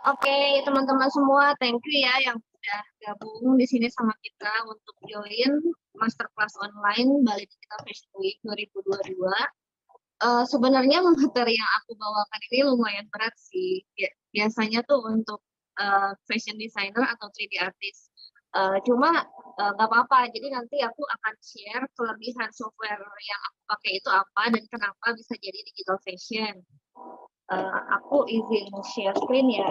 Oke, teman-teman semua, thank you ya yang udah gabung di sini sama kita untuk join masterclass online Bali Digital Fashion Week 2022. Sebenarnya materi yang aku bawakan ini lumayan berat sih. Biasanya tuh untuk fashion designer atau 3D artist. Cuma nggak apa-apa. Jadi nanti aku akan share kelebihan software yang aku pakai itu apa dan kenapa bisa jadi digital fashion. Aku izin share screen ya.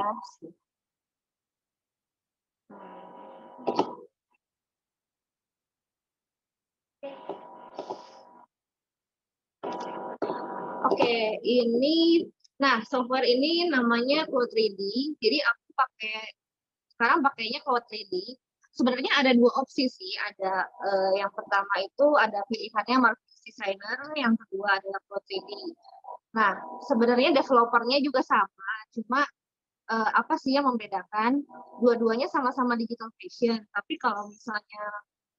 Oke, ini, nah software ini namanya Cloud 3D. Jadi aku sekarang pakainya Cloud 3D. Sebenarnya ada dua opsi sih. Ada yang pertama itu ada pilihannya Marvelous Designer, yang kedua adalah Cloud 3D. Nah, sebenarnya developernya juga sama, cuma apa sih yang membedakan? Dua-duanya sama-sama digital fashion, tapi kalau misalnya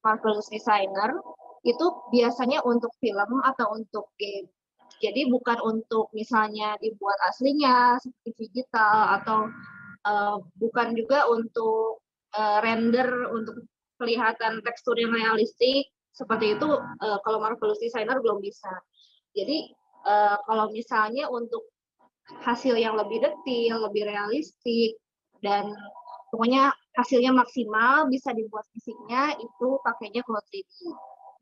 Marvelous Designer itu biasanya untuk film atau untuk game. Jadi bukan untuk misalnya dibuat aslinya seperti digital atau bukan juga untuk render untuk kelihatan tekstur yang realistik seperti itu. Kalau Marvelous Designer belum bisa. Jadi kalau misalnya untuk hasil yang lebih detil, lebih realistik, dan pokoknya hasilnya maksimal, bisa dibuat fisiknya, itu pakainya Cloud 3D.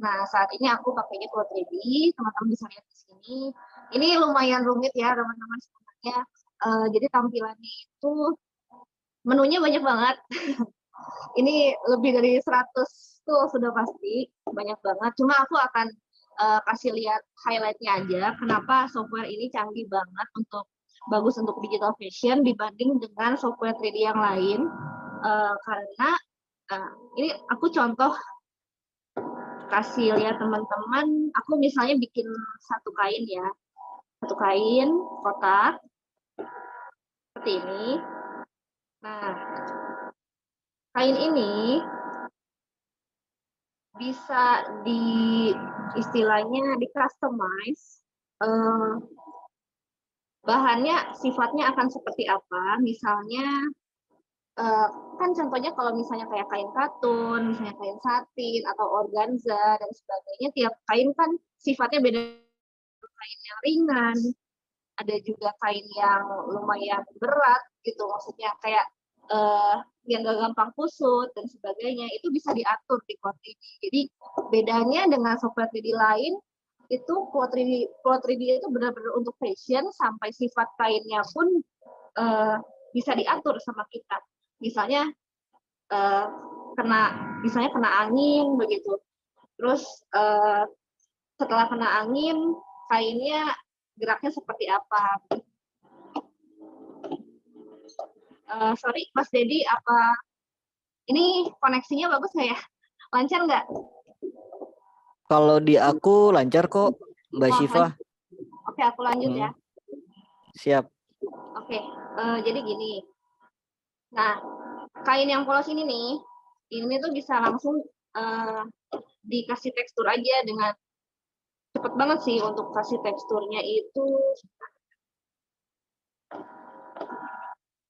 Nah, saat ini aku pakainya Cloud 3D, teman-teman bisa lihat di sini. Ini lumayan rumit ya, teman-teman sebenarnya. Jadi tampilannya itu, menunya banyak banget. Ini lebih dari 100 tuh sudah pasti, banyak banget. Cuma aku akan kasih lihat highlightnya aja, kenapa software ini canggih banget bagus untuk digital fashion dibanding dengan software 3D yang lain. Karena ini aku contoh kasih lihat teman-teman, aku misalnya bikin satu kain kotak seperti ini. Nah, kain ini bisa istilahnya di customize, bahannya sifatnya akan seperti apa. Misalnya kan contohnya kalau misalnya kayak kain katun, misalnya kain satin atau organza dan sebagainya, tiap kain kan sifatnya beda. Kain yang ringan, ada juga kain yang lumayan berat gitu, maksudnya kayak yang gak gampang kusut dan sebagainya, itu bisa diatur di Cloud 3D. Jadi bedanya dengan software 3D lain, itu Cloud 3D itu benar-benar untuk fashion, sampai sifat kainnya pun bisa diatur sama kita. Misalnya uh, misalnya kena angin begitu, terus setelah kena angin kainnya geraknya seperti apa. Sorry Mas Dedi, apa ini koneksinya bagus nggak ya? Lancar nggak? Kalau di aku lancar kok, Mbak Syifa. Oke, aku lanjut ya. Siap. Oke, jadi gini. Nah, kain yang polos ini nih, ini tuh bisa langsung dikasih tekstur aja dengan cepet banget sih untuk kasih teksturnya itu.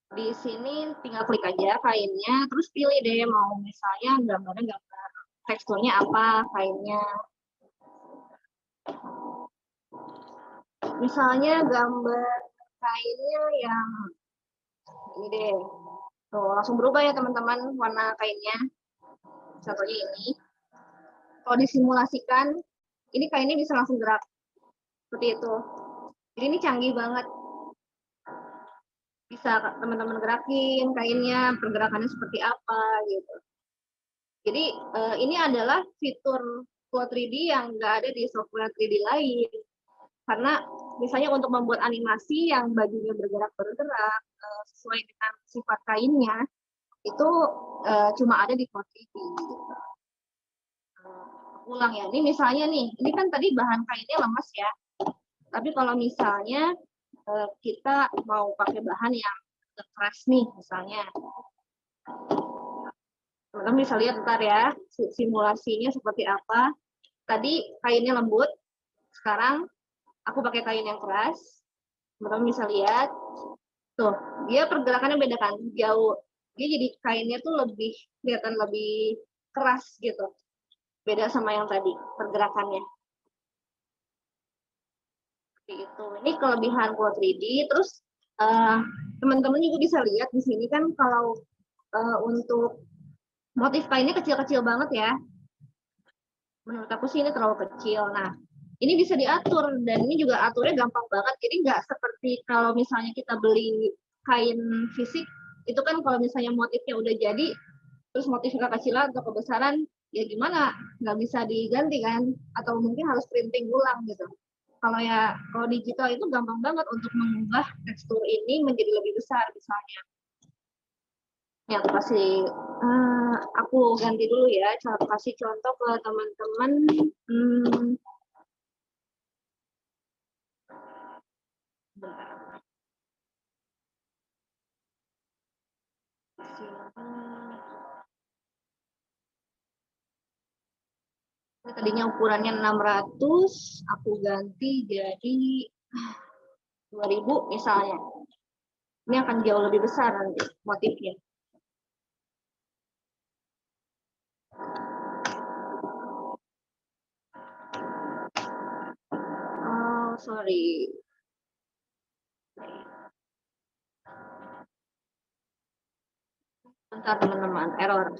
Di sini tinggal klik aja kainnya, terus pilih deh mau misalnya gambar teksturnya apa kainnya. Misalnya gambar kainnya yang ini deh. Tuh, langsung berubah ya teman-teman warna kainnya. Contohnya ini. Kalau disimulasikan, ini kainnya bisa langsung gerak. Seperti itu. Jadi ini canggih banget. Bisa teman-teman gerakin kainnya, pergerakannya seperti apa gitu. Jadi ini adalah fitur Cloud 3D yang nggak ada di software 3D lain. Karena misalnya untuk membuat animasi yang bajunya bergerak-bergerak sesuai dengan sifat kainnya, itu cuma ada di Cloud 3D. Ulang ya, ini misalnya nih, ini kan tadi bahan kainnya lemas ya. Tapi kalau misalnya kita mau pakai bahan yang keras nih, misalnya, teman-teman bisa lihat ntar ya simulasinya seperti apa. Tadi kainnya lembut, sekarang aku pakai kain yang keras, teman-teman bisa lihat Tuh, dia pergerakannya beda kan, jauh. Dia jadi kainnya tuh lebih kelihatan lebih keras gitu. Beda sama yang tadi pergerakannya. Seperti itu. Ini kelebihan Quo 3D. Terus teman-teman juga bisa lihat di sini kan kalau untuk motif kainnya kecil-kecil banget ya. Menurut aku sih ini terlalu kecil. Nah, ini bisa diatur dan ini juga aturnya gampang banget. Jadi nggak seperti kalau misalnya kita beli kain fisik, itu kan kalau misalnya motifnya udah jadi, terus motifnya kecilan atau kebesaran, ya gimana? Nggak bisa diganti kan? Atau mungkin harus printing ulang gitu. Kalau digital itu gampang banget untuk mengubah tekstur ini menjadi lebih besar misalnya. Ya, aku ganti dulu ya, kasih contoh ke teman-teman. Bentar. Ini tadinya ukurannya 600, aku ganti jadi 2000 misalnya. Ini akan jauh lebih besar nanti motifnya. Oh, sorry. Bentar teman-teman, error.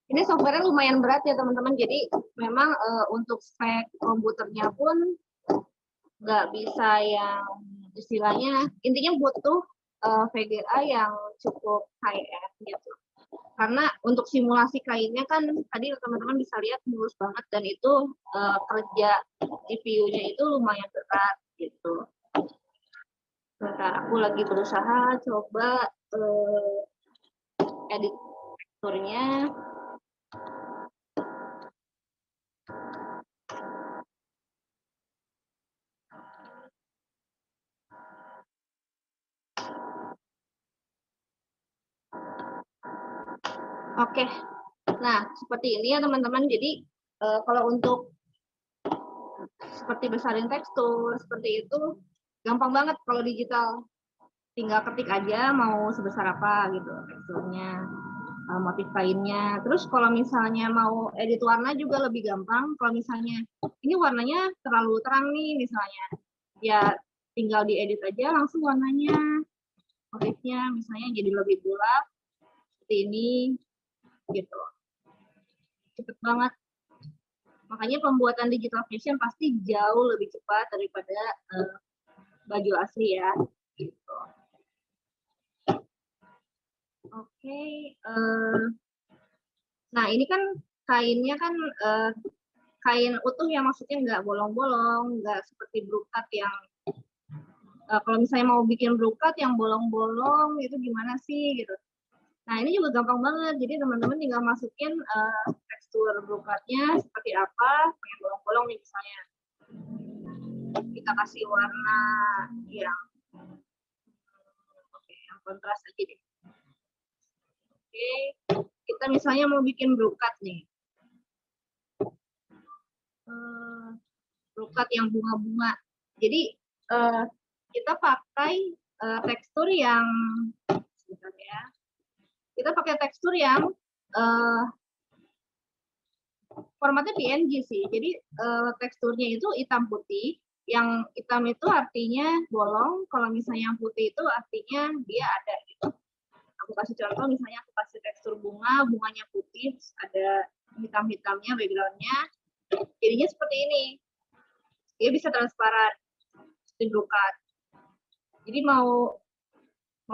Ini software lumayan berat ya teman-teman, jadi memang untuk spek komputernya pun nggak bisa yang istilahnya, intinya butuh VGA yang cukup high-end gitu. Karena untuk simulasi kainnya kan tadi teman-teman bisa lihat mulus banget dan itu kerja CPU-nya itu lumayan berat gitu. Bentar, aku lagi berusaha coba edit teksturnya. Oke, nah seperti ini ya teman-teman. Jadi kalau untuk seperti besarin tekstur seperti itu gampang banget kalau digital. Tinggal ketik aja mau sebesar apa gitu teksturnya, motif kainnya. Terus kalau misalnya mau edit warna juga lebih gampang. Kalau misalnya ini warnanya terlalu terang nih misalnya, ya tinggal diedit aja langsung warnanya, motifnya misalnya jadi lebih gelap seperti ini gitu. Cepet banget. Makanya pembuatan digital fashion pasti jauh lebih cepat daripada baju asli ya. Gitu. Oke. Nah ini kan kainnya kan kain utuh ya, maksudnya nggak bolong-bolong, nggak seperti brokat yang kalau misalnya mau bikin brokat yang bolong-bolong itu gimana sih gitu. Nah ini juga gampang banget, jadi teman-teman tinggal masukin tekstur brokatnya seperti apa, yang bolong-bolong nih misalnya. Kita kasih warna yang yang kontras aja deh. Oke, kita misalnya mau bikin brokat nih. Brokat yang bunga-bunga. Jadi kita pakai tekstur yang sebentar ya. Kita pakai tekstur yang formatnya PNG sih. Jadi teksturnya itu hitam putih. Yang hitam itu artinya bolong, kalau misalnya yang putih itu artinya dia ada gitu. Aku kasih contoh, misalnya aku kasih tekstur bunga, bunganya putih, ada hitam-hitamnya backgroundnya, jadinya seperti ini. Dia bisa transparan, seperti brokat. Jadi mau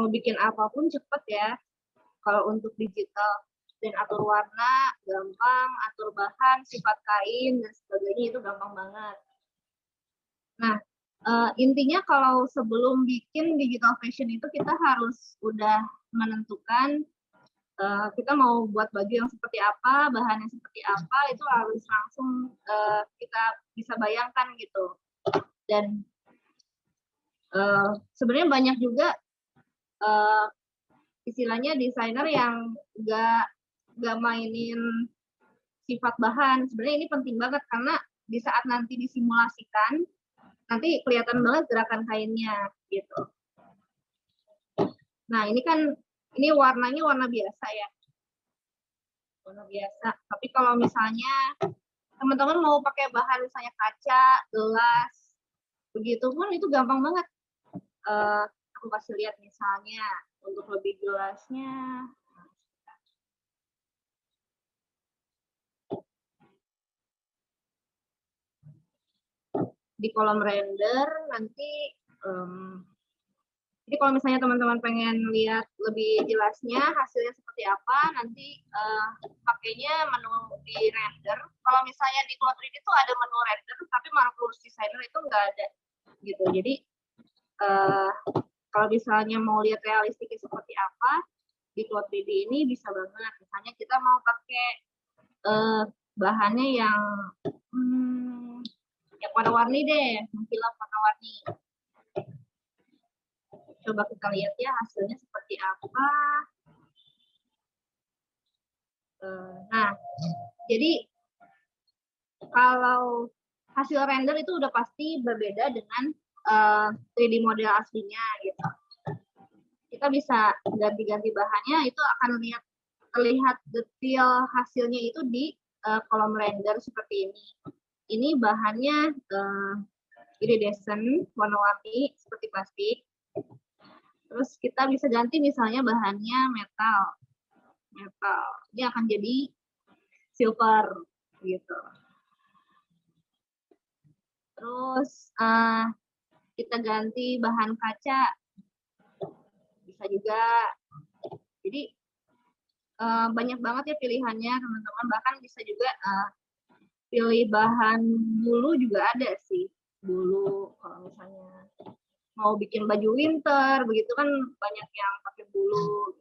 bikin apapun cepet ya. Kalau untuk digital, dan atur warna gampang, atur bahan, sifat kain dan sebagainya itu gampang banget. Nah, intinya kalau sebelum bikin digital fashion itu kita harus udah menentukan kita mau buat baju yang seperti apa, bahannya seperti apa, itu harus langsung kita bisa bayangkan gitu. Dan sebenarnya banyak juga istilahnya desainer yang nggak mainin sifat bahan. Sebenarnya ini penting banget karena di saat nanti disimulasikan nanti kelihatan banget gerakan kainnya gitu. Nah, ini warnanya warna biasa ya. Warna biasa. Tapi kalau misalnya teman-teman mau pakai bahan misalnya kaca, gelas, begitu pun itu gampang banget. Aku kasih lihat misalnya untuk lebih jelasnya. Di kolom render nanti jadi kalau misalnya teman-teman pengen lihat lebih jelasnya hasilnya seperti apa, nanti pakainya menu di render. Kalau misalnya di Cloud 3D itu ada menu render, tapi Marvelous Designer itu nggak ada gitu. Jadi kalau misalnya mau lihat realistiknya seperti apa, di Cloud 3D ini bisa banget. Misalnya kita mau pakai bahannya yang warna-warni deh, mengkilap warna-warni. Coba kita lihat ya hasilnya seperti apa. Nah, jadi kalau hasil render itu udah pasti berbeda dengan 3D model aslinya gitu. Kita bisa ganti-ganti bahannya, itu akan terlihat detail hasilnya itu di kolom render seperti ini. Ini bahannya iridescent, warna-warni seperti plastik. Terus kita bisa ganti misalnya bahannya metal. Ini akan jadi silver gitu. Terus kita ganti bahan kaca, bisa juga. Jadi banyak banget ya pilihannya teman-teman. Bahkan bisa juga pilih bahan bulu juga ada sih. Bulu kalau misalnya mau bikin baju winter, begitu kan banyak yang pakai bulu.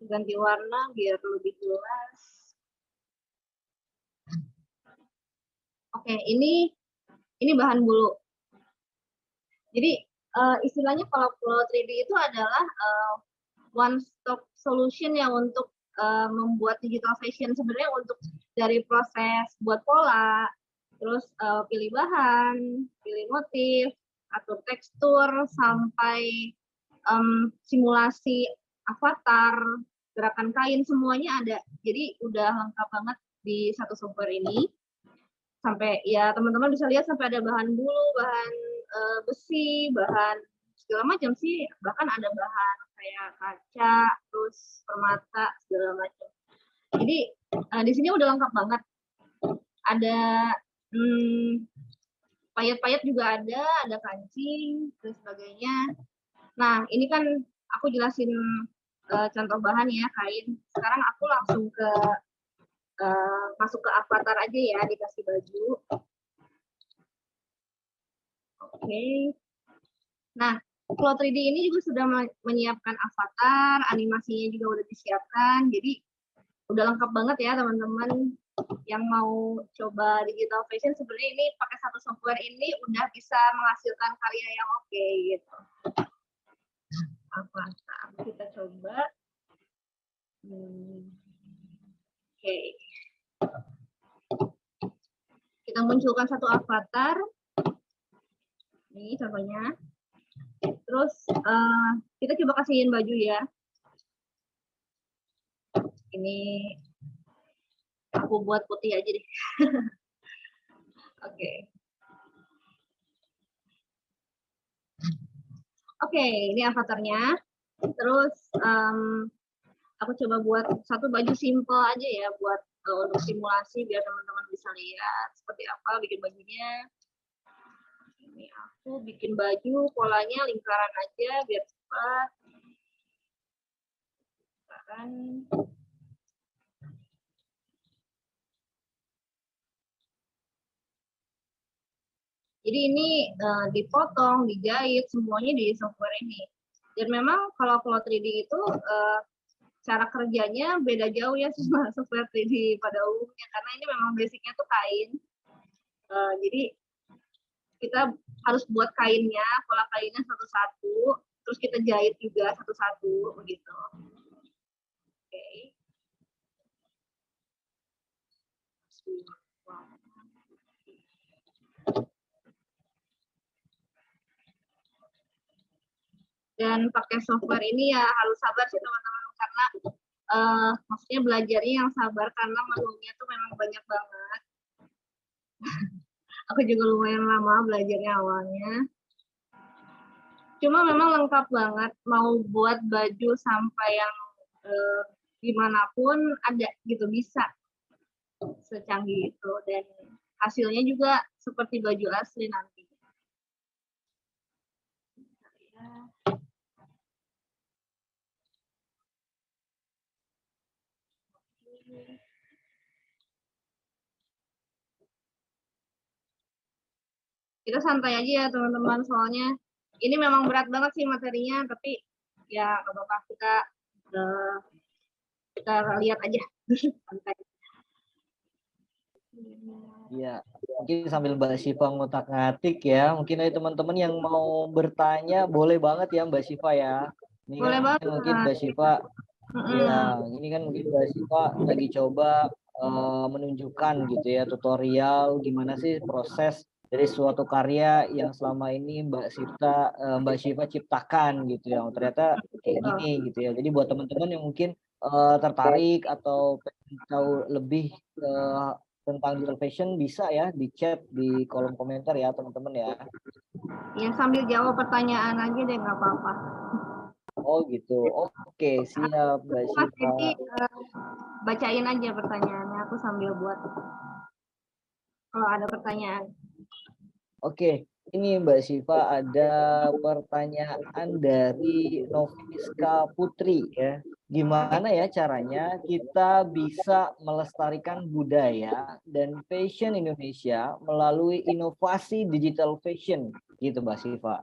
Ganti warna biar lebih jelas. Oke, ini bahan bulu. Jadi istilahnya kalau Flow 3D itu adalah one stop solution ya untuk membuat digital fashion. Sebenarnya untuk dari proses buat pola, terus pilih bahan, pilih motif, atur tekstur, sampai simulasi avatar, gerakan kain, semuanya ada. Jadi udah lengkap banget di satu software ini. Sampai ya teman-teman bisa lihat sampai ada bahan bulu, bahan besi, bahan segala macam sih. Bahkan ada bahan kayak kaca, terus permata, segala macam. Jadi di sini udah lengkap banget. Ada payet-payet juga ada kancing, dan sebagainya. Nah, ini kan aku jelasin contoh bahan ya, kain. Sekarang aku langsung ke masuk ke avatar aja ya, dikasih baju. Oke. Nah, Flow 3D ini juga sudah menyiapkan avatar, animasinya juga udah disiapkan. Jadi udah lengkap banget ya teman-teman yang mau coba digital fashion. Sebenarnya ini pakai satu software ini udah bisa menghasilkan karya yang oke gitu. Avatar kita coba. Oke. Kita munculkan satu avatar. Ini contohnya. Terus kita coba kasihin baju ya. Ini aku buat putih aja deh. Oke. Oke, ini avatarnya. Terus aku coba buat satu baju simple aja ya buat untuk simulasi biar teman-teman bisa lihat seperti apa bikin bajunya. Ini aku bikin baju polanya lingkaran aja biar cepat. Lingkaran. Jadi ini dipotong, dijahit, semuanya di software ini. Dan memang kalau Flow 3D itu cara kerjanya beda jauh ya sama software 3D pada umumnya. Karena ini memang basicnya tuh kain. Jadi kita harus buat kainnya, pola kainnya satu-satu, terus kita jahit juga satu-satu, begitu. Oke. Dan pakai software ini ya harus sabar sih teman-teman, karena maksudnya belajarnya yang sabar karena menunya tuh memang banyak banget. Aku juga lumayan lama belajarnya awalnya. Cuma memang lengkap banget, mau buat baju sampai yang dimanapun ada gitu, bisa secanggih itu, dan hasilnya juga seperti baju asli nanti. Kita santai aja ya teman-teman, soalnya ini memang berat banget sih materinya, tapi ya nggak apa-apa, kita lihat aja. Santai. Iya, mungkin sambil Mbak Syifa ngotak-ngatik ya. Mungkin ada teman-teman yang mau bertanya, boleh banget ya Mbak Syifa ya. Ini Boleh kan banget. mungkin Mbak Syifa, ya ini kan mungkin Mbak Syifa lagi coba menunjukkan gitu ya tutorial gimana sih proses dari suatu karya yang selama ini Mbak Syifa ciptakan gitu ya. Ternyata kayak gini gitu ya. Jadi buat teman-teman yang mungkin tertarik atau pengen tahu lebih tentang digital fashion bisa ya di chat di kolom komentar ya teman-teman ya. Ya sambil jawab pertanyaan aja deh, nggak apa-apa. Oh gitu. Oke, siap Mbak Mas Syifa. Dedi, bacain aja pertanyaannya, aku sambil buat kalau ada pertanyaan. Oke, ini Mbak Syifa ada pertanyaan dari Noviska Putri ya. Gimana ya caranya kita bisa melestarikan budaya dan fashion Indonesia melalui inovasi digital fashion gitu Mbak Syifa?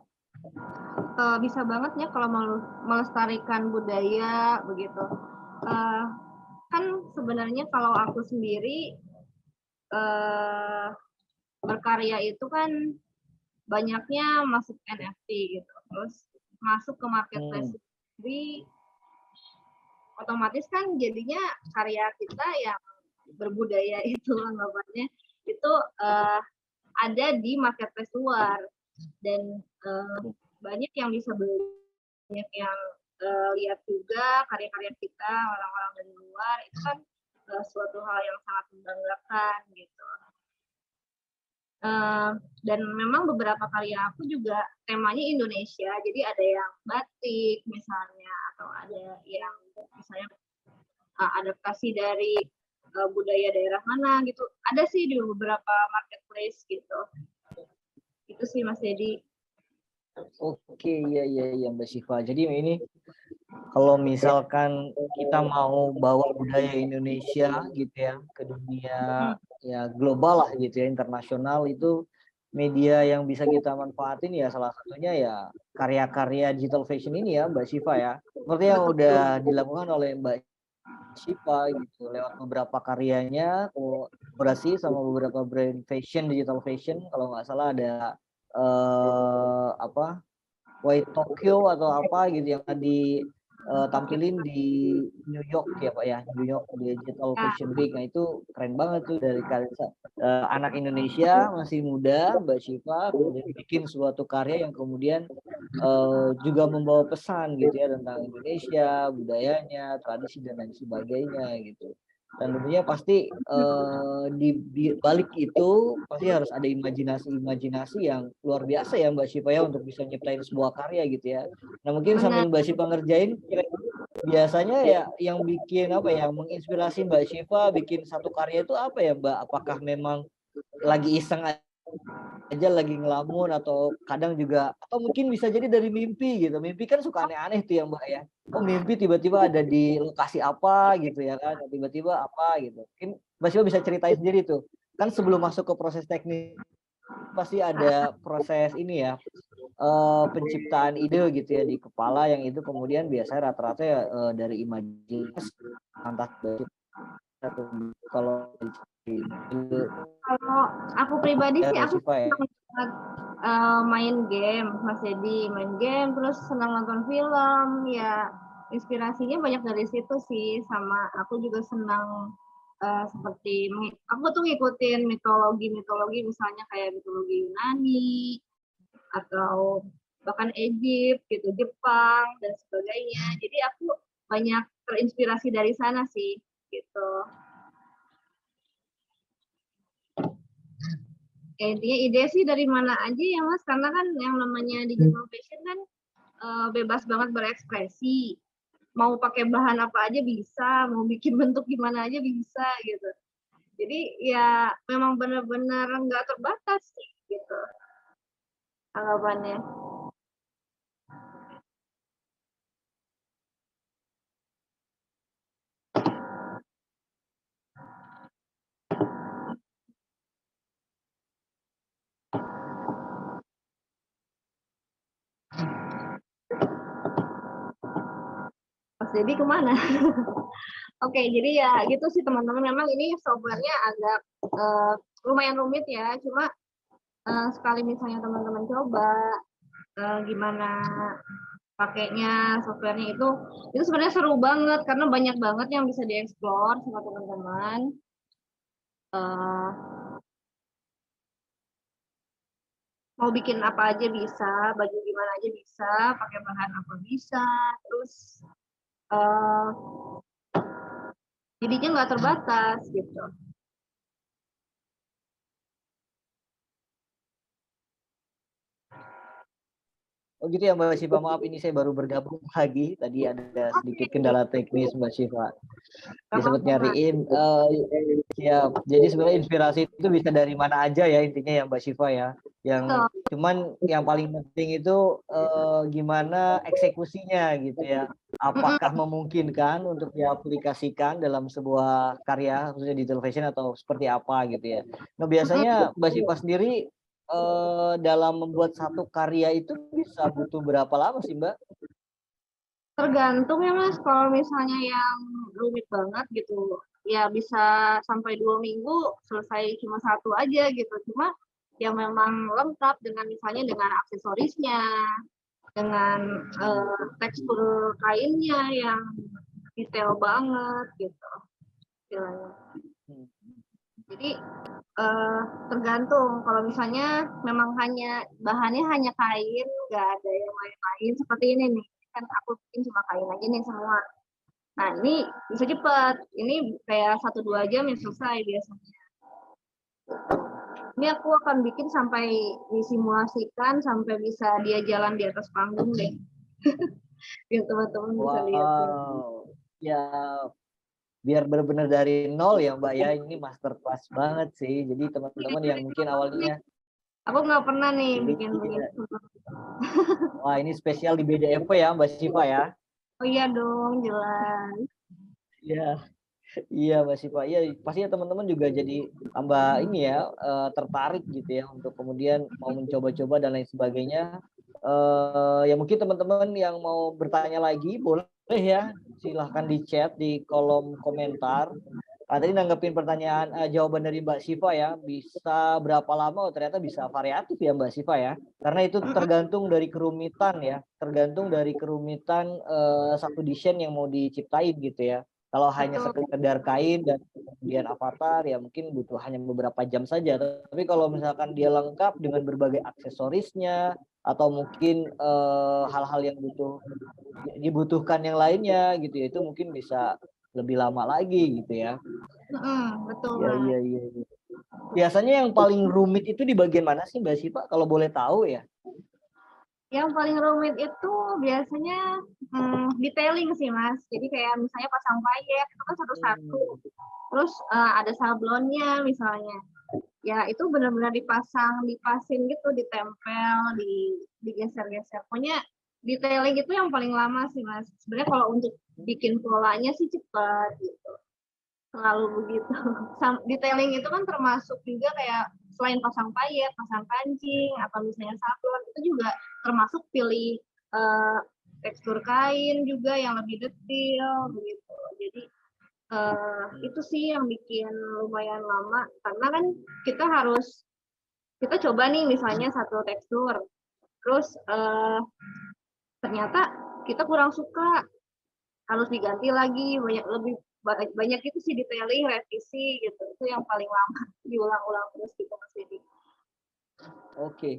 Bisa banget ya kalau mau melestarikan budaya begitu. Kan sebenarnya kalau aku sendiri berkarya itu kan banyaknya masuk NFT gitu, terus masuk ke marketplace sendiri, otomatis kan jadinya karya kita yang berbudaya itu anggapannya itu ada di marketplace luar, dan banyak yang bisa beli, banyak yang lihat juga karya-karya kita, orang-orang dari luar, itu kan suatu hal yang sangat membanggakan gitu. Dan memang beberapa karya aku juga temanya Indonesia, jadi ada yang batik misalnya, atau ada yang misalnya adaptasi dari budaya daerah mana gitu, ada sih di beberapa marketplace gitu. Itu sih Mas Dedi. Oke, iya Mbak Syifa. Jadi ini kalau misalkan kita mau bawa budaya Indonesia gitu ya ke dunia ya global lah gitu ya, internasional, itu media yang bisa kita manfaatin ya salah satunya ya karya-karya digital fashion ini ya Mbak Syifa ya. Seperti yang udah dilakukan oleh Mbak Syifa gitu lewat beberapa karyanya, kolaborasi sama beberapa brand fashion, digital fashion. Kalau nggak salah ada White Tokyo atau apa gitu yang tampilin di New York ya Pak ya, New York Digital Fashion Week. Nah itu keren banget tuh dari anak Indonesia masih muda Mbak Syifa kemudian bikin suatu karya yang kemudian juga membawa pesan gitu ya tentang Indonesia, budayanya, tradisi dan lain sebagainya gitu. Dan tentunya pasti di balik itu pasti harus ada imajinasi yang luar biasa ya Mbak Syifa ya untuk bisa nyiptain sebuah karya gitu ya. Nah mungkin sambil Mbak Syifa ngerjain, biasanya ya yang bikin apa ya, menginspirasi Mbak Syifa bikin satu karya itu apa ya Mbak? Apakah memang lagi iseng aja, lagi ngelamun, atau kadang juga, atau mungkin bisa jadi dari mimpi gitu. Mimpi kan suka aneh-aneh tuh ya Mbak ya. Oh mimpi tiba-tiba ada di lokasi apa gitu ya kan, tiba-tiba apa gitu. Mungkin Mbak Syifa bisa ceritain sendiri tuh. Kan sebelum masuk ke proses teknis pasti ada proses ini ya, penciptaan ide gitu ya di kepala, yang itu kemudian biasanya rata-rata ya dari imajinasi. Entah kalau Kalau aku pribadi sih Mbak aku Syifa ya. main game, Mas Dedi, main game, terus senang nonton film, ya inspirasinya banyak dari situ sih. Sama aku juga senang seperti aku tuh ngikutin mitologi misalnya kayak mitologi Yunani atau bahkan Egypt gitu, Jepang dan sebagainya. Jadi aku banyak terinspirasi dari sana sih gitu. Intinya ide sih dari mana aja ya Mas, karena kan yang namanya digital fashion kan bebas banget berekspresi. Mau pakai bahan apa aja bisa, mau bikin bentuk gimana aja bisa gitu. Jadi ya memang benar-benar nggak terbatas sih gitu anggapannya. Mas Dedi kemana? Oke, jadi ya gitu sih teman-teman. Memang ini softwarenya agak lumayan rumit ya. Cuma sekali misalnya teman-teman coba gimana pakainya softwarenya itu sebenarnya seru banget karena banyak banget yang bisa dieksplor sama teman-teman. Mau bikin apa aja bisa, baju gimana aja bisa, pakai bahan apa bisa, terus uh, jadinya nggak terbatas gitu. Oh gitu ya Mbak Syifa, maaf ini saya baru bergabung lagi. Tadi ada sedikit kendala teknis Mbak Syifa. Dia sempat nyariin. Siap. Jadi sebenarnya inspirasi itu bisa dari mana aja ya intinya ya Mbak Syifa ya. Yang cuman yang paling penting itu gimana eksekusinya gitu ya. Apakah memungkinkan untuk diaplikasikan dalam sebuah karya khususnya digital fashion atau seperti apa gitu ya. Nah biasanya Mbak Syifa sendiri dalam membuat satu karya itu bisa butuh berapa lama sih Mbak? Tergantung ya Mas, kalau misalnya yang rumit banget gitu, ya bisa sampai 2 minggu selesai cuma satu aja gitu. Cuma yang memang lengkap dengan misalnya dengan aksesorisnya, dengan tekstur kainnya yang detail banget gitu. Jadi tergantung. Kalau misalnya memang bahannya hanya kain, nggak ada yang lain-lain seperti ini nih. Kan aku bikin cuma kain aja nih semua. Nah ini bisa cepat. Ini kayak 1-2 jam ya selesai biasanya. Ini aku akan bikin sampai disimulasikan sampai bisa dia jalan di atas panggung deh. Biar teman-teman bisa lihat. Wow, ya biar benar-benar dari nol ya Mbak ya, ini masterclass banget sih. Jadi teman-teman yang mungkin awalnya aku nggak pernah nih bikin begitu. Wah ini spesial di BDFP ya Mbak Syifa ya. Oh iya dong, jelas. Iya, iya Mbak Syifa. Iya pastinya teman-teman juga jadi tambah ini ya tertarik gitu ya untuk kemudian mau mencoba-coba dan lain sebagainya. Ya mungkin teman-teman yang mau bertanya lagi boleh ya, silahkan di chat di kolom komentar. Tadi nanggepin pertanyaan jawaban dari Mbak Syifa ya, bisa berapa lama? Oh, ternyata bisa variatif ya Mbak Syifa ya, karena itu tergantung dari kerumitan ya, tergantung dari kerumitan satu desain yang mau diciptain gitu ya. Kalau hanya sekedar kain dan kemudian avatar ya mungkin butuh hanya beberapa jam saja. Tapi kalau misalkan dia lengkap dengan berbagai aksesorisnya atau mungkin hal-hal yang dibutuhkan yang lainnya gitu ya, itu mungkin bisa lebih lama lagi gitu ya. Betul. Iya. Biasanya yang paling rumit itu di bagian mana sih Mbak Syifa kalau boleh tahu ya? Yang paling rumit itu biasanya detailing sih Mas. Jadi kayak misalnya pasang payet itu kan satu-satu. Terus ada sablonnya misalnya. Ya itu benar-benar dipasin gitu, ditempel, digeser-geser. Pokoknya detailing itu yang paling lama sih Mas. Sebenarnya kalau untuk bikin polanya sih cepat gitu. Selalu begitu. Detailing itu kan termasuk juga kayak selain pasang payet, pasang kancing, atau misalnya sablon, itu juga termasuk pilih tekstur kain juga yang lebih detail begitu. Jadi itu sih yang bikin lumayan lama karena kan kita coba nih misalnya satu tekstur, terus ternyata kita kurang suka, harus diganti lagi banyak itu sih detailing, revisi gitu. Itu yang paling lama diulang-ulang terus gitu Mas Dedi. Oke.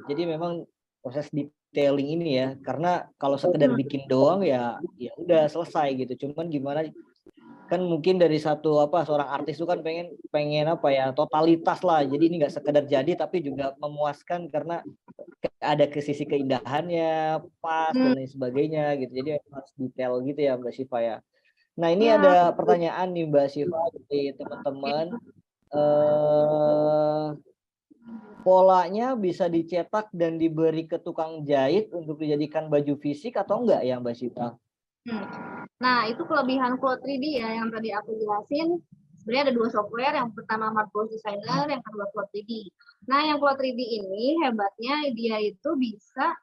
Jadi memang proses detailing ini ya, karena kalau sekedar bikin doang ya udah selesai gitu. Cuman gimana kan mungkin dari seorang artis itu kan pengen apa ya, totalitas lah. Jadi ini nggak sekedar jadi tapi juga memuaskan karena ada ke sisi keindahannya pas dan lain sebagainya gitu. Jadi harus detail gitu ya Mbak Syifa ya. Nah ini Ya, ada pertanyaan nih Mbak Syifa dari teman-teman. Polanya bisa dicetak dan diberi ke tukang jahit untuk dijadikan baju fisik atau enggak ya Mbak Syifa? Nah, itu kelebihan Cloud 3D ya yang tadi aku jelasin. Sebenarnya ada dua software, yang pertama Marvelous Designer, yang kedua Cloud 3D. Nah, yang Cloud 3D ini hebatnya dia itu bisa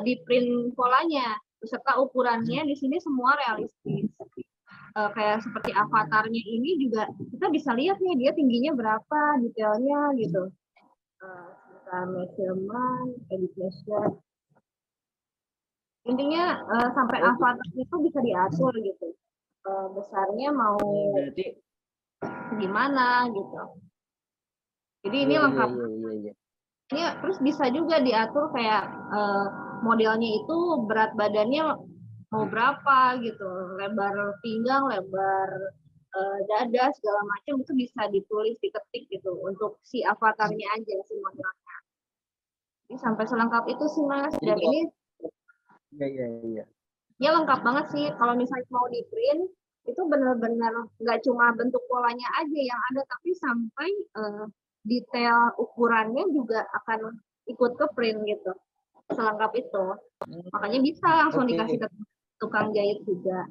di print polanya beserta ukurannya di sini semua realistis. Kayak seperti avatarnya ini juga kita bisa lihat nih dia tingginya berapa, detailnya gitu. Measurement, education. Intinya sampai avatar itu bisa diatur gitu. Besarnya mau Berarti gimana gitu. Jadi ini iya, lengkap. iya. Ini terus bisa juga diatur kayak modelnya itu berat badannya mau berapa gitu, lebar pinggang, lebar dada segala macam itu bisa ditulis, diketik gitu untuk si avatarnya aja si modelnya. Jadi sampai selengkap itu sih Mas. Dan ini iya. ya lengkap banget sih. Kalau misalnya mau di print itu benar-benar nggak cuma bentuk polanya aja yang ada, tapi sampai detail ukurannya juga akan ikut ke print gitu. Selengkap itu. Makanya bisa langsung dikasih ke tukang jahit juga.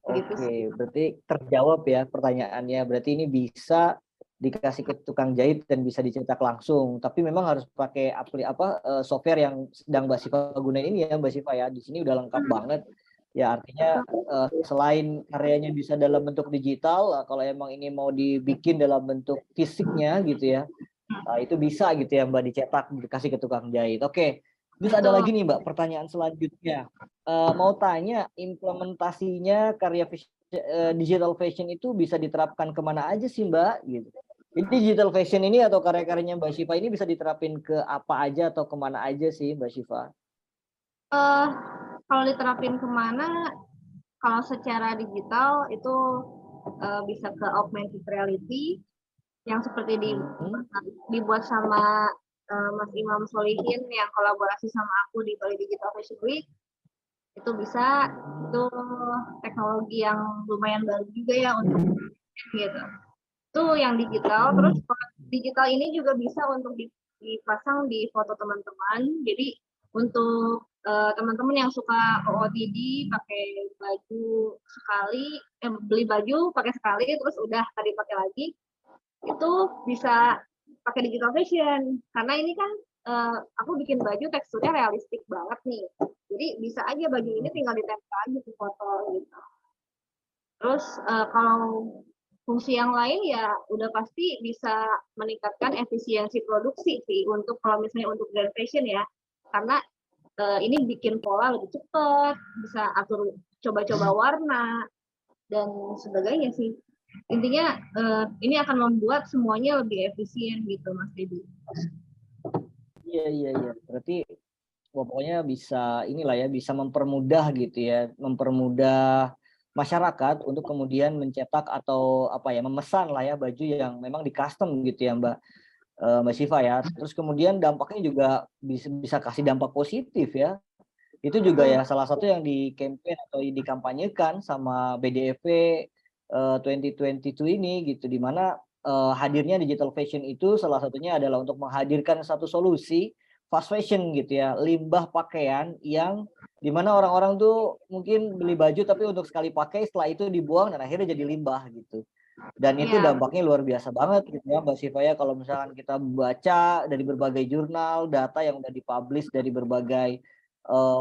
Gitu sih. Berarti terjawab ya pertanyaannya. Berarti ini bisa dikasih ke tukang jahit dan bisa dicetak langsung. Tapi memang harus pakai software yang sedang Mbak Syifa gunain ini ya Mbak Syifa ya. Di sini udah lengkap banget. Ya artinya selain karyanya bisa dalam bentuk digital, kalau emang ini mau dibikin dalam bentuk fisiknya gitu ya, itu bisa gitu ya Mbak dicetak dikasih ke tukang jahit. Oke. Terus ada lagi nih Mbak pertanyaan selanjutnya. Mau tanya implementasinya karya digital fashion itu bisa diterapkan kemana aja sih Mbak gitu. Jadi digital fashion ini atau karya-karyanya Mbak Syifa ini bisa diterapin ke apa aja atau kemana aja sih Mbak Syifa? Kalau diterapin kemana, kalau secara digital itu bisa ke augmented reality yang seperti dibuat sama Mas Imam Solihin yang kolaborasi sama aku di Bali Digital Fashion Week. Itu bisa, itu teknologi yang lumayan baru juga ya untuk gitu. Itu yang digital. Terus digital ini juga bisa untuk dipasang di foto teman-teman. Jadi untuk teman-teman yang suka OOTD pakai baju sekali, beli baju pakai sekali terus udah tadi pakai lagi, itu bisa pakai digital fashion karena ini kan aku bikin baju teksturnya realistik banget nih, jadi bisa aja baju ini tinggal ditempel aja di foto gitu. Terus kalau fungsi yang lain ya udah pasti bisa meningkatkan efisiensi produksi sih untuk kalau misalnya untuk brand fashion ya, karena ini bikin pola lebih cepat, bisa atur coba-coba warna dan sebagainya sih. Intinya ini akan membuat semuanya lebih efisien gitu Mas Dedi. Iya. Berarti pokoknya bisa inilah ya, bisa mempermudah gitu ya, mempermudah masyarakat untuk kemudian mencetak atau apa ya, memesan lah ya baju yang memang di custom gitu ya Mbak Syifa ya. Terus kemudian dampaknya juga bisa kasih dampak positif ya. Itu juga ya salah satu yang di campaign atau dikampanyekan sama BDFV 2022 ini gitu, di mana hadirnya digital fashion itu salah satunya adalah untuk menghadirkan satu solusi fast fashion gitu ya, limbah pakaian yang dimana orang-orang tuh mungkin beli baju tapi untuk sekali pakai setelah itu dibuang dan akhirnya jadi limbah gitu. Dan itu dampaknya luar biasa banget gitu ya Mbak Syifa ya, kalau misalkan kita baca dari berbagai jurnal, data yang udah dipublish dari berbagai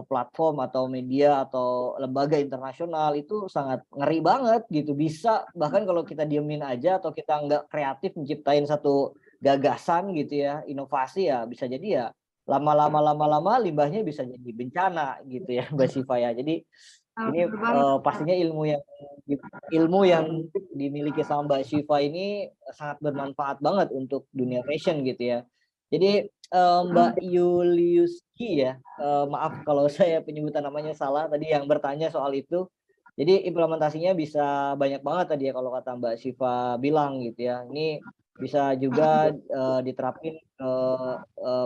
platform atau media atau lembaga internasional, itu sangat ngeri banget gitu. Bisa bahkan kalau kita diemin aja atau kita nggak kreatif menciptain satu gagasan gitu ya, inovasi ya, bisa jadi ya lama-lama limbahnya bisa jadi bencana gitu ya Mbak Syifa ya. Jadi ini pastinya ilmu yang dimiliki sama Mbak Syifa ini sangat bermanfaat banget untuk dunia fashion gitu ya. Jadi Mbak Yuliuski ya, maaf kalau saya penyebutan namanya salah tadi yang bertanya soal itu. Jadi implementasinya bisa banyak banget tadi ya kalau kata Mbak Siva bilang gitu ya. Ini bisa juga diterapin ke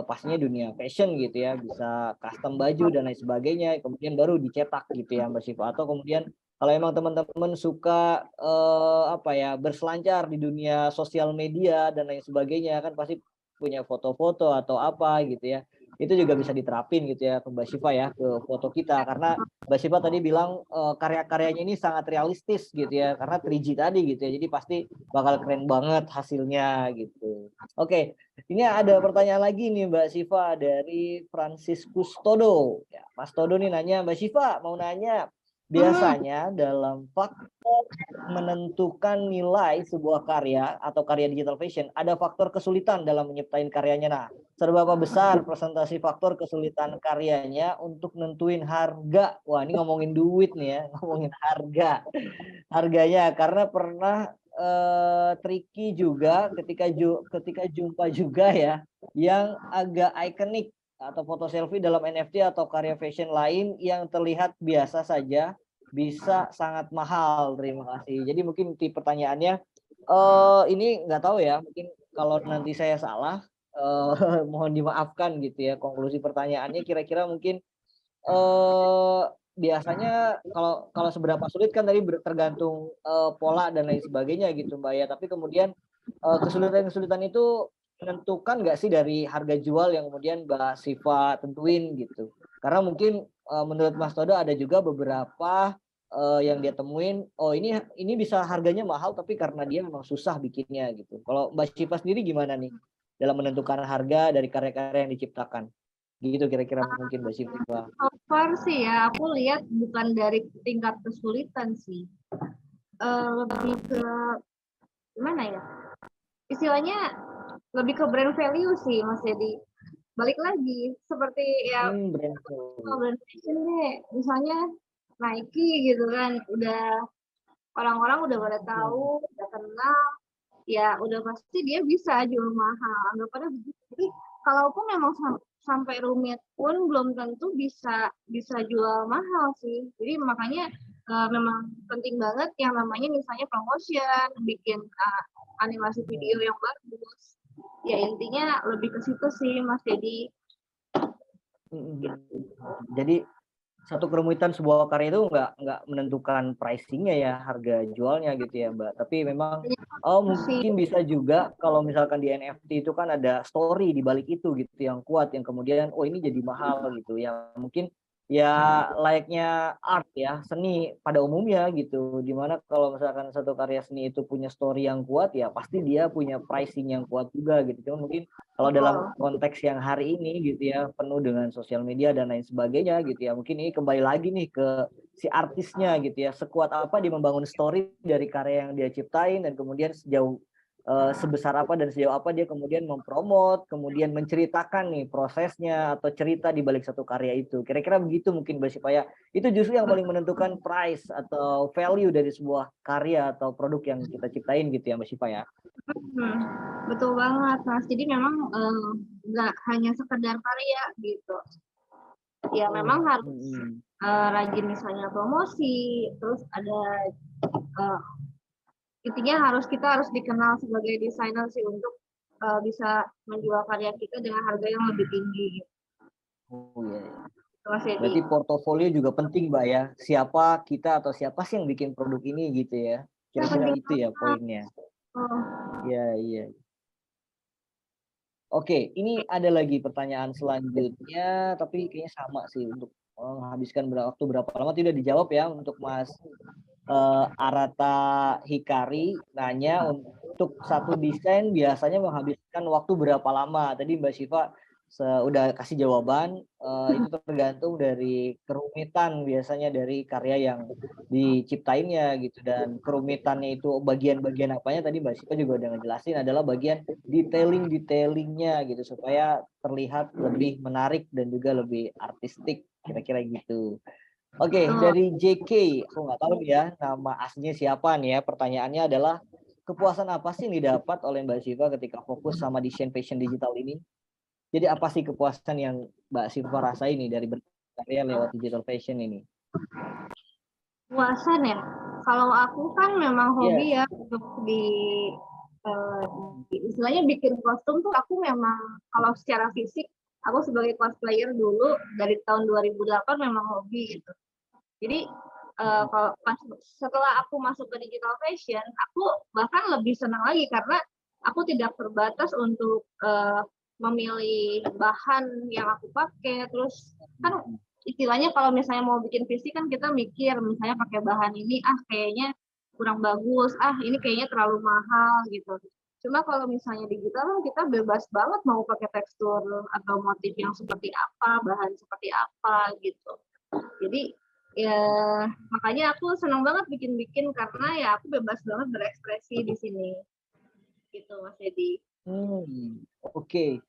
pastinya dunia fashion gitu ya, bisa custom baju dan lain sebagainya, kemudian baru dicetak gitu ya Mbak Siva. Atau kemudian kalau emang teman-teman suka apa ya berselancar di dunia sosial media dan lain sebagainya kan pasti punya foto-foto atau apa gitu ya, itu juga bisa diterapin gitu ya ke Mbak Syifa ya, ke foto kita. Karena Mbak Syifa tadi bilang karya-karyanya ini sangat realistis gitu ya, karena 3G tadi gitu ya, jadi pasti bakal keren banget hasilnya gitu. Oke, ini ada pertanyaan lagi nih Mbak Syifa dari Franciscus Todo. Ya, Mas Todo nih nanya, Mbak Syifa mau nanya, biasanya dalam faktor menentukan nilai sebuah karya atau karya digital fashion, ada faktor kesulitan dalam menyiptain karyanya. Nah, seberapa besar presentasi faktor kesulitan karyanya untuk nentuin harga? Wah, ini ngomongin duit nih ya, ngomongin harganya. Karena pernah tricky juga ketika jumpa juga ya, yang agak ikonik atau foto selfie dalam NFT atau karya fashion lain yang terlihat biasa saja bisa sangat mahal. Terima kasih. Jadi mungkin pertanyaannya ini nggak tahu ya, mungkin kalau nanti saya salah mohon dimaafkan gitu ya. Konklusi pertanyaannya kira-kira mungkin biasanya kalau seberapa sulit kan tadi tergantung pola dan lain sebagainya gitu Mbak ya. Tapi kemudian kesulitan-kesulitan itu menentukan nggak sih dari harga jual yang kemudian Mbak Siva tentuin gitu. Karena mungkin menurut Mas Todo ada juga beberapa yang dia temuin, oh ini bisa harganya mahal tapi karena dia memang susah bikinnya gitu. Kalau Mbak Siva sendiri gimana nih dalam menentukan harga dari karya-karya yang diciptakan? Gitu kira-kira mungkin Mbak Siva. So far sih ya, aku lihat bukan dari tingkat kesulitan sih. Lebih ke gimana ya? Istilahnya lebih ke brand value sih Mas Dedi. Balik lagi seperti ya Brand brand fashion deh, misalnya Nike gitu kan, udah orang-orang udah pada tahu, udah kenal, ya udah pasti dia bisa jual mahal. Anggapannya begitu. Jadi kalaupun memang sampai rumit pun belum tentu bisa jual mahal sih. Jadi makanya memang penting banget yang namanya misalnya promotion, bikin animasi video yang bagus. Ya intinya lebih ke situ sih Mas Dedi. Jadi satu kerumitan sebuah karya itu nggak menentukan pricingnya ya, harga jualnya gitu ya Mbak. Tapi memang mungkin bisa juga kalau misalkan di NFT itu kan ada story di balik itu gitu yang kuat, yang kemudian ini jadi mahal gitu ya. Mungkin ya layaknya art ya, seni pada umumnya gitu. Dimana kalau misalkan satu karya seni itu punya story yang kuat ya pasti dia punya pricing yang kuat juga gitu. Cuma mungkin kalau dalam konteks yang hari ini gitu ya, penuh dengan sosial media dan lain sebagainya gitu ya, mungkin ini kembali lagi nih ke si artisnya gitu ya, sekuat apa dia membangun story dari karya yang dia ciptain dan kemudian sejauh sebesar apa dan sejauh apa dia kemudian mempromot, kemudian menceritakan nih prosesnya atau cerita di balik satu karya itu. Kira-kira begitu mungkin Mbak Sipaya. Itu justru yang paling menentukan price atau value dari sebuah karya atau produk yang kita ciptain gitu ya Mbak Sipaya. Betul banget Mas. Jadi memang nggak hanya sekedar karya gitu. Ya memang harus rajin misalnya promosi, terus ada intinya kita harus dikenal sebagai desainer sih untuk bisa menjual karya kita dengan harga yang lebih tinggi. Oh iya. Mas Edi. Berarti portofolio juga penting Mbak ya. Siapa kita atau siapa sih yang bikin produk ini gitu ya. Kira-kira itu ya poinnya. Iya. Oke, ini ada lagi pertanyaan selanjutnya, tapi kayaknya sama sih untuk menghabiskan waktu berapa lama tidak dijawab ya untuk Mas Arata Hikari nanya untuk satu desain biasanya menghabiskan waktu berapa lama? Tadi Mbak Syifa udah kasih jawaban, itu tergantung dari kerumitan biasanya dari karya yang diciptainnya gitu, dan kerumitannya itu bagian-bagian apanya tadi Mbak Syifa juga udah ngejelasin adalah bagian detailingnya gitu supaya terlihat lebih menarik dan juga lebih artistik kira-kira gitu. Oke, dari JK, aku nggak tahu nih ya nama aslinya siapa nih ya. Pertanyaannya adalah kepuasan apa sih yang didapat oleh Mbak Syifa ketika fokus sama desain fashion digital ini? Jadi apa sih kepuasan yang Mbak Siva rasa ini dari berkarya lewat digital fashion ini? Puasan ya. Kalau aku kan memang hobi Yes. ya untuk eh, istilahnya bikin kostum tuh aku memang kalau secara fisik aku sebagai cosplayer dulu dari tahun 2008 memang hobi gitu. Jadi kalau setelah aku masuk ke digital fashion, aku bahkan lebih senang lagi karena aku tidak terbatas untuk memilih bahan yang aku pakai. Terus kan istilahnya kalau misalnya mau bikin visi kan kita mikir misalnya pakai bahan ini kayaknya kurang bagus, ini kayaknya terlalu mahal gitu. Cuma kalau misalnya digital kan kita bebas banget mau pakai tekstur atau motif yang seperti apa, bahan seperti apa gitu. Jadi ya makanya aku senang banget bikin-bikin karena ya aku bebas banget berekspresi di sini. Gitu Mas Edi. Oke.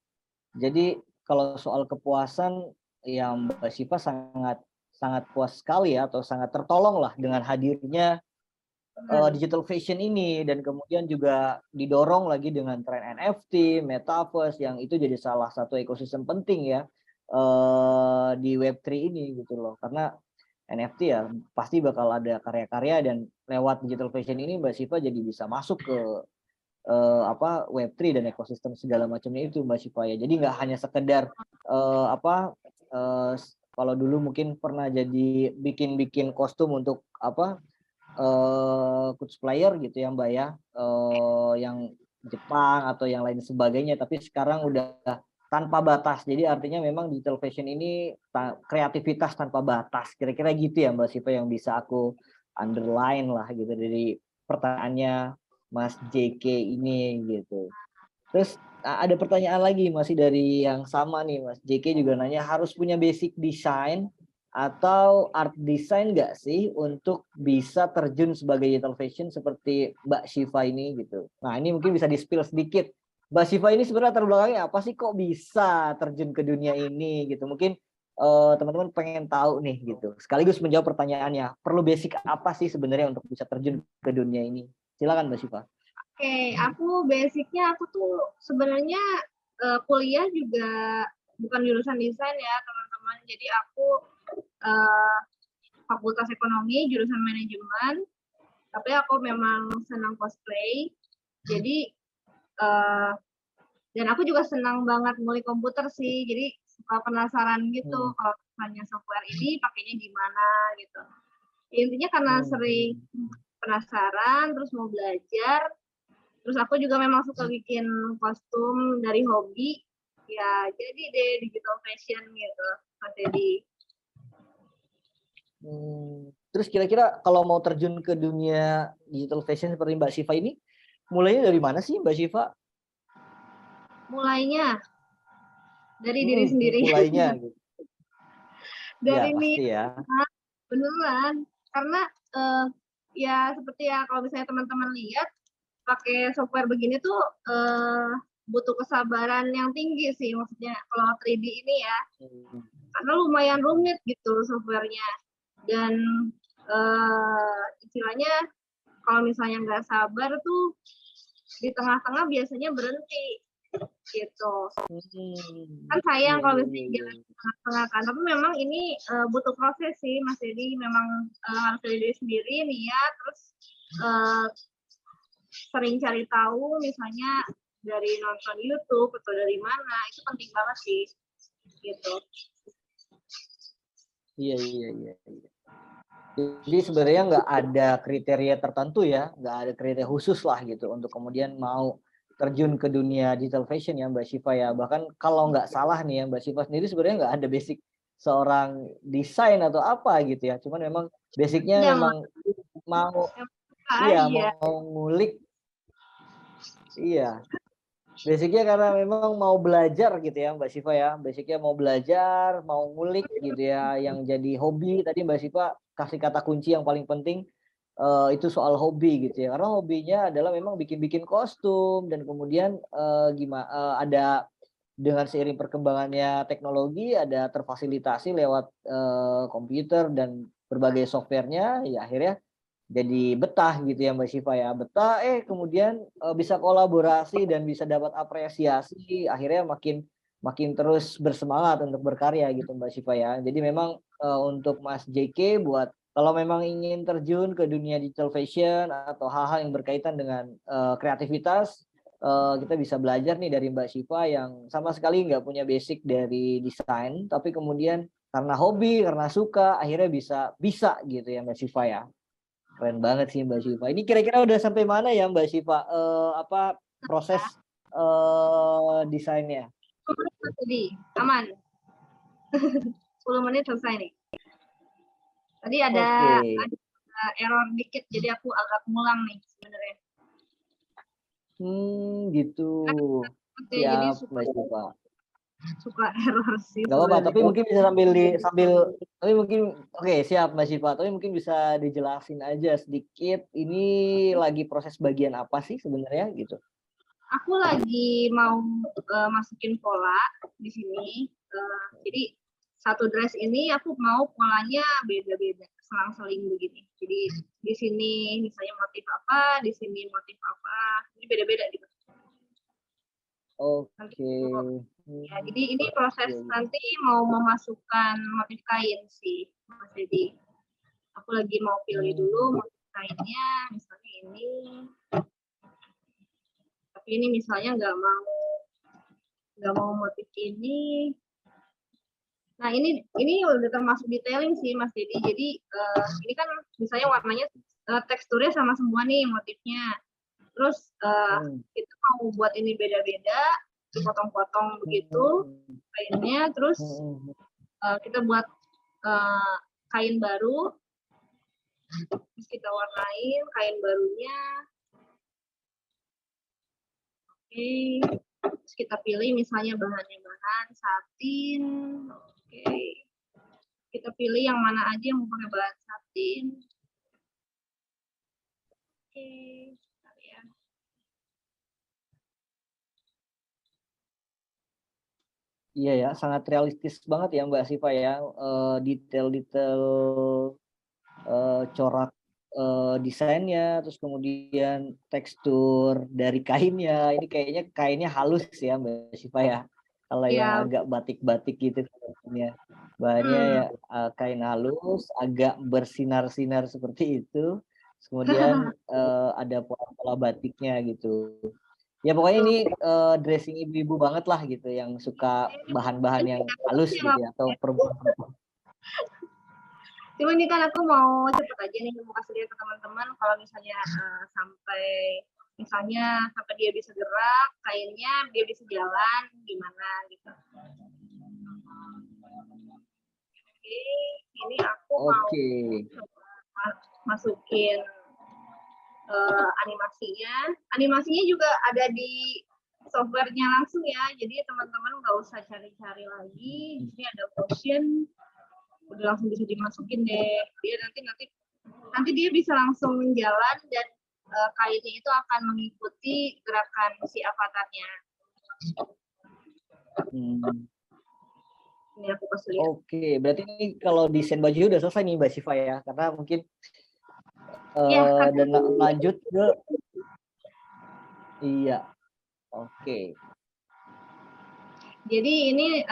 Jadi kalau soal kepuasan yang Mbak Siva sangat sangat puas sekali ya, atau sangat tertolong lah dengan hadirnya digital fashion ini, dan kemudian juga didorong lagi dengan tren NFT, metaverse yang itu jadi salah satu ekosistem penting ya di Web3 ini gitu loh. Karena NFT ya pasti bakal ada karya-karya, dan lewat digital fashion ini Mbak Siva jadi bisa masuk ke Web3 dan ekosistem segala macamnya itu Mbak Siva ya. Jadi nggak hanya sekedar kalau dulu mungkin pernah jadi bikin kostum untuk cosplayer gitu ya Mbak ya, yang Jepang atau yang lain sebagainya, tapi sekarang udah tanpa batas. Jadi artinya memang digital fashion ini kreativitas tanpa batas. Kira-kira gitu ya Mbak Siva yang bisa aku underline lah gitu dari pertanyaannya Mas JK ini gitu. Terus ada pertanyaan lagi masih dari yang sama nih, Mas JK juga nanya, harus punya basic design atau art design nggak sih untuk bisa terjun sebagai digital fashion seperti Mbak Shiva ini gitu. Nah ini mungkin bisa di-spill sedikit. Mbak Shiva ini sebenarnya latar belakangnya apa sih kok bisa terjun ke dunia ini gitu. Mungkin teman-teman pengen tahu nih gitu. Sekaligus menjawab pertanyaannya, perlu basic apa sih sebenarnya untuk bisa terjun ke dunia ini? Silakan Mbak Shiva. Oke, aku basicnya aku tuh sebenarnya kuliah juga bukan jurusan desain ya teman-teman. Jadi aku fakultas ekonomi jurusan manajemen. Tapi aku memang senang cosplay. Jadi dan aku juga senang banget ngulik komputer sih. Jadi suka penasaran gitu kalau misalnya software ini pakainya gimana gitu. Intinya karena sering penasaran terus mau belajar. Terus aku juga memang suka bikin kostum dari hobi. Ya, jadi deh digital fashion gitu, Mas Edi. Terus kira-kira kalau mau terjun ke dunia digital fashion seperti Mbak Shiva ini, mulainya dari mana sih Mbak Shiva? Mulainya dari diri sendiri. Mulainya gitu. Dari ya, pasti ya. Beneran. Karena ya seperti ya kalau misalnya teman-teman lihat pakai software begini tuh butuh kesabaran yang tinggi sih, maksudnya kalau 3D ini ya, karena lumayan rumit gitu softwarenya, dan istilahnya kalau misalnya nggak sabar tuh di tengah-tengah biasanya berhenti gitu. Kan sayang kalau misalnya jalan di tengah-tengah kan, tapi memang ini butuh proses sih Mas Dedi, memang harus dari diri sendiri niat, terus sering cari tahu misalnya dari nonton YouTube atau dari mana, itu penting banget sih gitu. Iya. Jadi sebenarnya nggak ada kriteria tertentu ya, nggak ada kriteria khusus lah gitu untuk kemudian mau terjun ke dunia digital fashion ya Mbak Shiva ya. Bahkan kalau nggak salah nih ya Mbak Shiva sendiri sebenarnya nggak ada basic seorang desain atau apa gitu ya. Cuman memang basicnya memang mau ngulik. Iya. Basicnya karena memang mau belajar gitu ya Mbak Shiva ya. Basicnya mau belajar, mau ngulik gitu ya. Yang jadi hobi tadi Mbak Shiva kasih kata kunci yang paling penting itu soal hobi gitu ya. Karena hobinya adalah memang bikin-bikin kostum, dan kemudian ada dengan seiring perkembangannya teknologi ada terfasilitasi lewat komputer dan berbagai softwarenya, ya akhirnya jadi betah gitu ya Mbak Shiva ya, kemudian bisa kolaborasi dan bisa dapat apresiasi, akhirnya makin makin terus bersemangat untuk berkarya gitu Mbak Syifa ya. Jadi memang untuk Mas JK buat kalau memang ingin terjun ke dunia digital fashion atau hal-hal yang berkaitan dengan kreativitas, kita bisa belajar nih dari Mbak Syifa yang sama sekali nggak punya basic dari desain, tapi kemudian karena hobi, karena suka, akhirnya bisa gitu ya Mbak Syifa ya. Keren banget sih Mbak Syifa. Ini kira-kira udah sampai mana ya Mbak Syifa? Apa proses desainnya? 10 menit tadi, aman. 10 menit selesai nih. Tadi ada Oke. error dikit, jadi aku agak ngulang nih sebenarnya. Gitu. Oke, jadi Siap Mbak Syifa. suka error sih Gak apa-apa, tapi sebenarnya. mungkin bisa tapi mungkin oke siap Mbak Syifa, tapi mungkin bisa dijelasin aja sedikit ini lagi proses bagian apa sih sebenarnya gitu. Aku lagi mau masukin pola di sini. Jadi satu dress ini aku mau polanya beda-beda, selang-seling begini. Jadi di sini misalnya motif apa, di sini motif apa, ini beda-beda gitu. Oke. Ya, jadi ini proses nanti mau memasukkan motif kain sih, Mas Dedi. Aku lagi mau pilih dulu motif kainnya, misalnya ini. Tapi ini misalnya nggak mau motif ini. Nah ini udah termasuk detailing sih Mas Dedi. Jadi ini kan misalnya warnanya teksturnya sama semua nih motifnya. Terus kita mau buat ini beda-beda, dipotong-potong begitu kainnya. Terus kita buat kain baru, terus kita warnain kain barunya. Oke, terus kita pilih misalnya bahannya bahan satin. Oke, kita pilih yang mana aja yang mau pakai bahan satin. Oke, ya. Iya ya, sangat realistis banget ya Mbak Syifa ya, detail-detail corak desainnya, terus kemudian tekstur dari kainnya. Ini kayaknya kainnya halus ya Mbak Syifa ya. Kalau yang Ya. agak batik-batik gitu bahannya. Bahannya ya kain halus, agak bersinar-sinar seperti itu. Kemudian ada pola-pola batiknya gitu. Ya pokoknya ini dressing ibu-ibu banget lah gitu yang suka bahan-bahan yang halus gitu ya, atau perempuan-perempuan. Cuma ini kan aku mau cepet aja nih mau kasih lihat ke teman-teman kalau misalnya sampai dia bisa gerak, kainnya dia bisa jalan gimana gitu. Oke, ini aku mau masukin animasinya. Animasinya juga ada di softwarenya langsung ya, jadi teman-teman nggak usah cari-cari lagi. Di sini ada motion, udah langsung bisa dimasukin deh. Dia nanti dia bisa langsung jalan dan kainnya itu akan mengikuti gerakan si avatarnya. Ini aku kasih lihat. Oke, berarti ini kalau desain baju udah selesai nih Mbak Syifa ya, karena mungkin dan lanjut ke oke. Jadi ini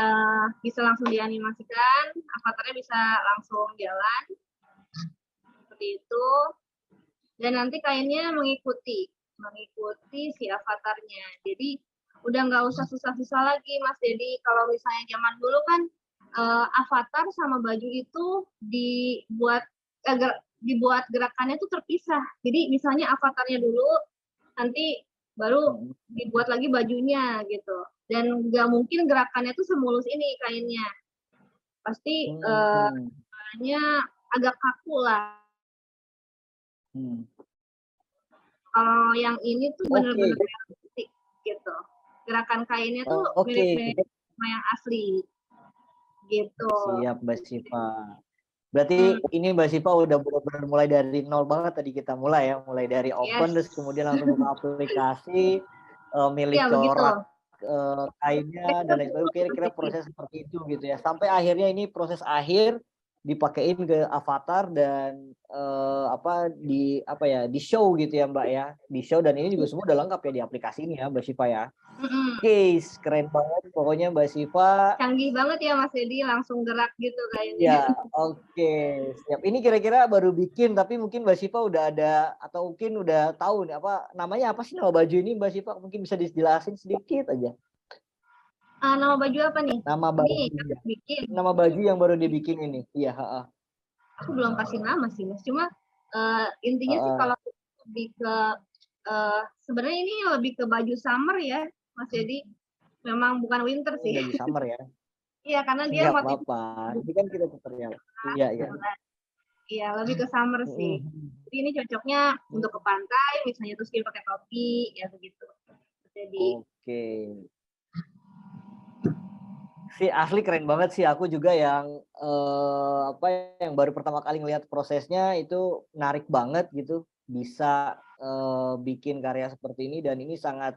bisa langsung dianimasikan, avatarnya bisa langsung jalan seperti itu, dan nanti kainnya mengikuti si avatarnya. Jadi udah nggak usah susah-susah lagi Mas. Jadi kalau misalnya zaman dulu kan avatar sama baju itu dibuat gerakannya itu terpisah. Jadi misalnya avatarnya dulu, nanti baru dibuat lagi bajunya gitu. Dan nggak mungkin gerakannya tuh semulus ini kainnya. Pasti gerakannya agak kaku lah. Kalau yang ini tuh benar-benar realistik gitu. Gerakan kainnya tuh mirip-mirip sama yang asli. Gitu. Siap Mbak Syifa. Berarti ini Mbak Syifa udah benar-benar mulai dari nol banget tadi kita mulai ya, mulai dari open terus kemudian langsung buka aplikasi, milih corak kainnya dan lain sebagainya. Kira-kira proses seperti itu gitu ya. Sampai akhirnya ini proses akhir dipakein ke avatar dan di show gitu ya Mbak ya, di show, dan ini juga semua udah lengkap ya di aplikasi ini ya Mbak Syifa ya. Mm-mm. Oke, keren banget. Pokoknya Mbak Siva. Canggih banget ya Mas Edi, langsung gerak gitu kayaknya. Ya, oke. Siap. Ini kira-kira baru bikin, tapi mungkin Mbak Siva udah ada atau mungkin udah tahu nih apa namanya apa sih nama baju ini Mbak Siva? Mungkin bisa dijelasin sedikit aja. Nama baju apa nih? Nama Ini baju. aku bikin. Nama baju yang baru dibikin ini. Iya, heeh. Aku belum kasih nama sih Mas. Cuma intinya sih Heeh. kalau lebih ke sebenarnya ini lebih ke baju summer ya Mas Edi. Memang bukan winter Oh, sih. baju summer ya. Iya karena dia Enggak motif apa-apa. Ini kan kita tutorial. Iya, iya. iya lebih ke summer sih. Mm-mm. Jadi ini cocoknya untuk ke pantai, misalnya terus dia pakai topi, ya begitu. Jadi Oke. Si asli keren banget sih. Aku juga yang apa yang baru pertama kali ngelihat prosesnya itu menarik banget gitu. Bisa bikin karya seperti ini dan ini sangat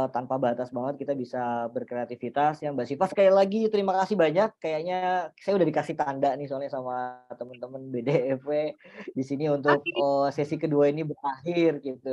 tanpa batas banget kita bisa berkreativitas ya Mbak Siva sekali lagi terima kasih banyak kayaknya saya udah dikasih tanda nih soalnya sama teman-teman BDFW di sini untuk oke, sesi kedua ini berakhir gitu.